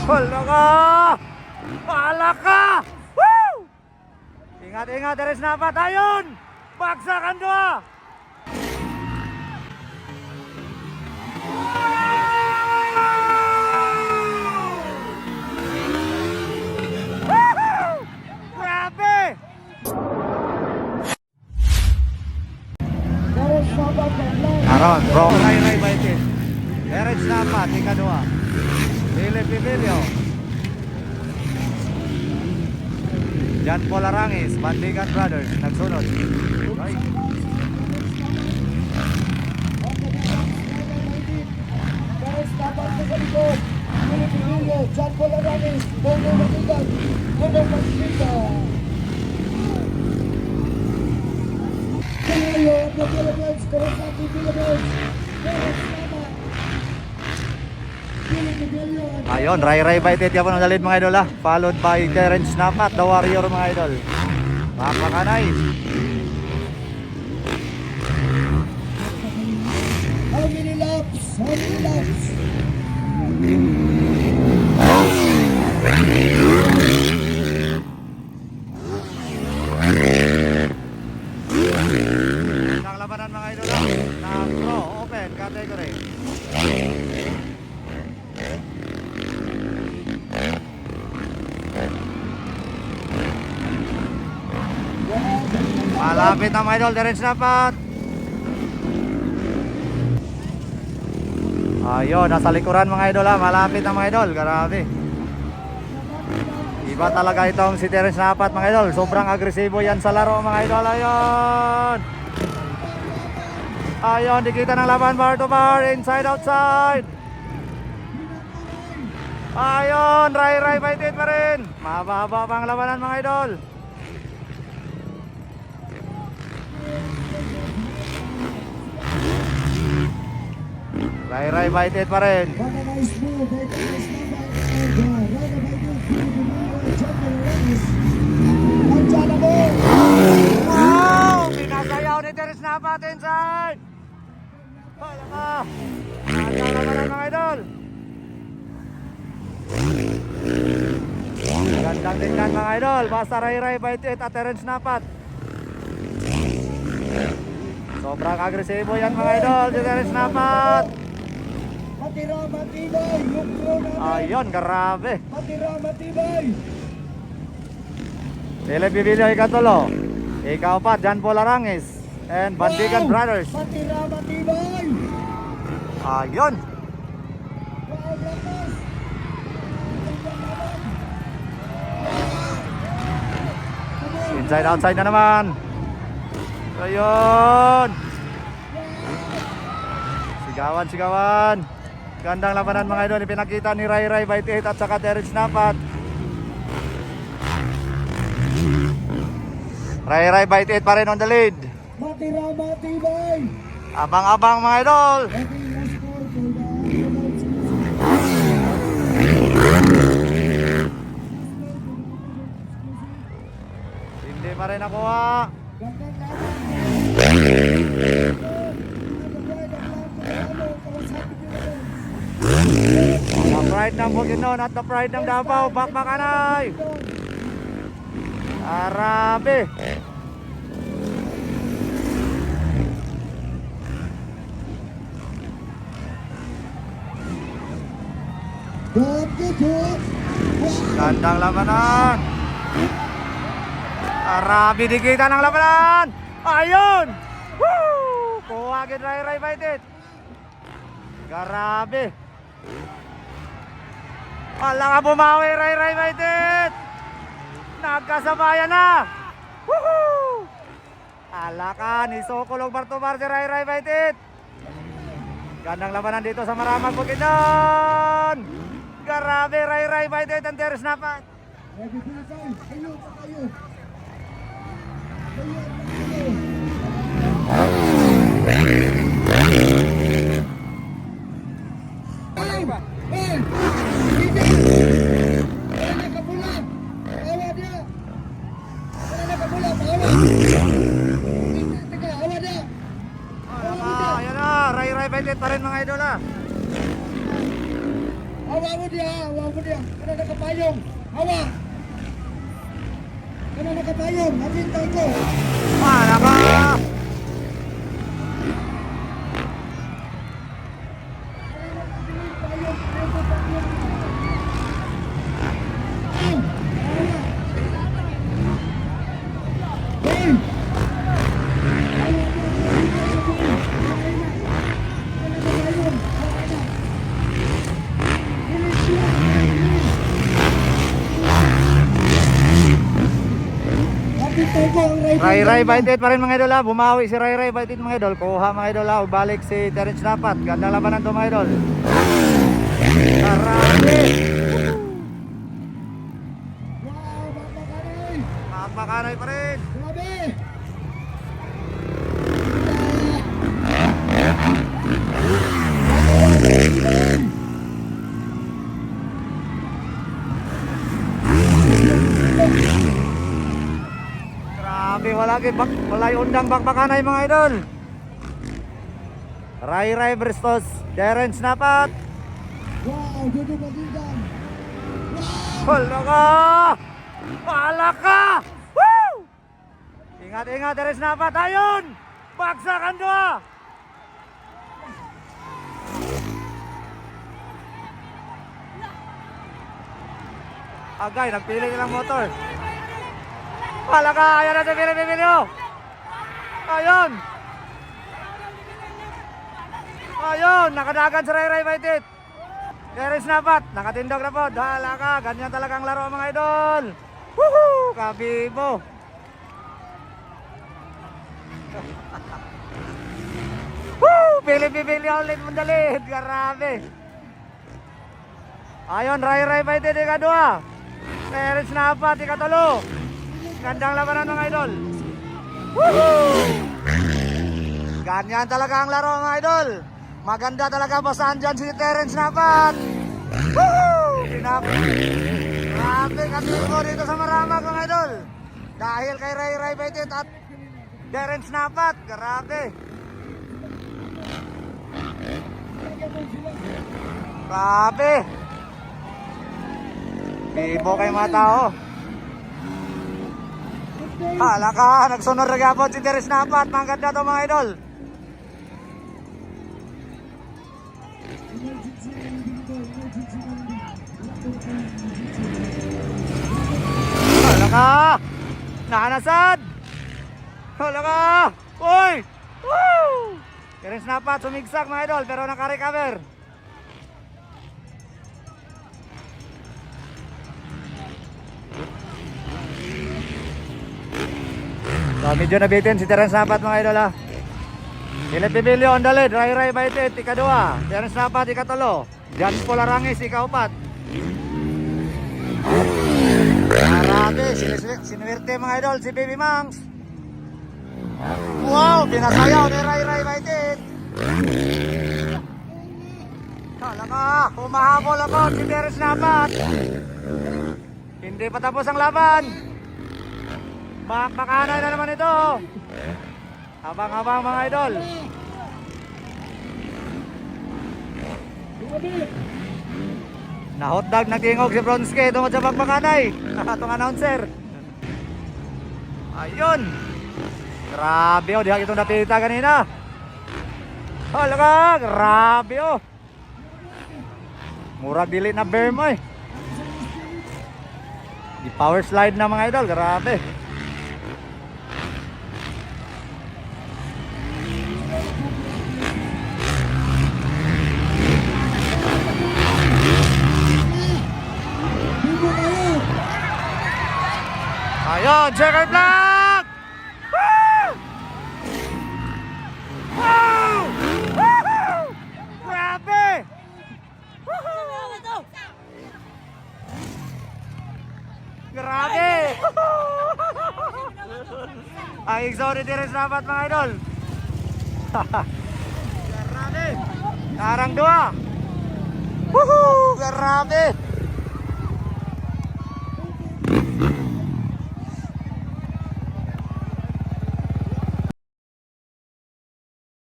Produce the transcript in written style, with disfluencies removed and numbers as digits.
Hala ka! Hala ka! Woo! Ingat, ingat, there is napat. Ayun! Bagsakan doa! Woohoo! Grabe! Aron, bro, ray baitin. Erich napat, ikadua. Philip Emilio. Jan Paul Arangis, Bandigan Brothers, nagsunod. Okay. Philip Emilio, Jan Paul Arangis, Bongo Bandigan, Bongo Bandigan. Kayo of the Philippines, Kurosaki Philippines, Erich napat. Philip Emilio. Ayun, ray baitin yan po ng dalid mga idol ha. Followed by Terence Napat, the warrior mga idol. Papakanay. How many laps? How many laps? Ang labanan mga idol ha. Na pro open category. Malapit na mga idol, Terence Napat. Ayun, nasa likuran mga idol ha. Malapit na mga idol, grabe. Iba talaga itong si Terence Napat mga idol. Sobrang agresibo yan sa laro mga idol. Ayun. Ayun, dikita ng laban bar to bar, inside outside. Ayun, ray baitin pa rin. Mababa pang labanan mga idol. Ray baitin pa rin. Organized move by Terence napat. Nandiyan na mo. Wow! Pinasayaw ni Terence Napat inside. Wala ka. Nandiyan na naman mga idol. Gandang tingnan mga idol. Basta ray baitin at Terence Napat. Sobrang agresibo yan mga idol si Terence Napat. Matira matibay. Yung pro namin. Ayun, grabe. Matira matibay. Philip Emilio ikatulo. Ikaw pa, Jan Paul Arangis and Bandigan Brothers. Matira matibay. Ayun. Wow, lakas. Inside outside na naman. Ayun. Sigawan. Gandang labanan mga idol, ipinakita ni Ray Baitit at saka Terence Napat. Ray Baitit pa rin on the lead. Matira matibay. Abang-abang mga idol. Every last score for the Hindi pa rin nakuha. gandang laban. The pride ng Bukidnon at the pride ng Davao, Bakbakanay. Arabe. Good. Gandang labanan. Arabe, dikita ng labanan. Ayun. Woo! Kuha agad Ray Baitit. Grabe. Wala ka bumawi Ray Baitit. Nagkasabayan na. Woohoo! Ala ka ni Sokolog Bartobar si Ray Baitit. Gandang labanan dito sa Maramag Bukidnon. Grabe Ray Baitit and Terence Napat. Ready for the time. Kayo pa kayo. Ayan na, Ray Baitit pa rin mga idol ha. Awa mo dia, awa mo dia. Kana nakapayong. Hawak. Kana nakapayong. Hintay ko. Alaka! Ray Ray Baitit pa rin mga idol ha. Bumawi si Ray Ray Baitit mga idol. Kuha mga idol ha. Balik si Terence Napat. Gandang labanan to mga idol. Karami. Magpakanay pa rin. Grabe, wala yung undang bakbakanay mga idol. Ray Ray Bristos, Terence Napat. Wow, Dodo Magindang. Wala ka! Wala ka! Woo! Ingat, ingat, Terence Napat. Ayun! Bagsakan doa! Agay, nagpili nilang motor. Wala ka! Ayan na si Pilipino! Ayun! Ayun! Nakadagan si Ray Ray Baitit. Terence Napat, nakatindog na po. Hala ka! Ganyan talagang laro mga idol! Woohoo! Kabibo! Woo! Pili-pili ulit mundalit! Grabe! Ayun, Ray Ray Baitit ikadua. Terence Napat ikatulo. Gandang labanan mga idol. Woohoo! Ganyan talaga ang laro mga idol. Maganda talaga basahan dyan si Terence Napat. Woohoo! Grabe katibo dito sa Maramag mga idol. Dahil kay Ray Ray Baitit at Terence Napat. Grabe. Grabe. Bibo kay mga tao. Hala ka, nagsunod na gapon si Terence Napat. Mangganda to mga idol. Hala ka, nakanasad. Hala ka, uy. Woo! Terence Napat sumigsak mga idol pero nakarecover. So, medyo nabitin si Terence Napat mga idol ha. Philip Pibilio on the lead. Ray Ray Baitit ikadua. Terence Napat ikatulo. Jan Paul Arangis ikaupat. Marami sinuwerte mga idol si Baby Mangs. Wow, pinasayaw ni Ray Ray Baitit. Kala ka, humahabol ako si Terence Napat. Hindi pa tapos ang laban. Bakbakanay na naman ito. Habang-habang mga idol. Na-hotdog nagtingog si Bronski tungkol sa bakbakanay. Itong announcer. Ayun. Grabe oh, diha itong napita kanina. Hala ka, grabe oh. Murag dili na berm eh. Di power slide na mga idol, grabe. Ayun, checker flag! Woo! Wow! Woohoo! Grabe! Woohoo! Grabe! Ang exotic Terence Napat mga idol. Grabe! Karang dua! Woohoo! Grabe!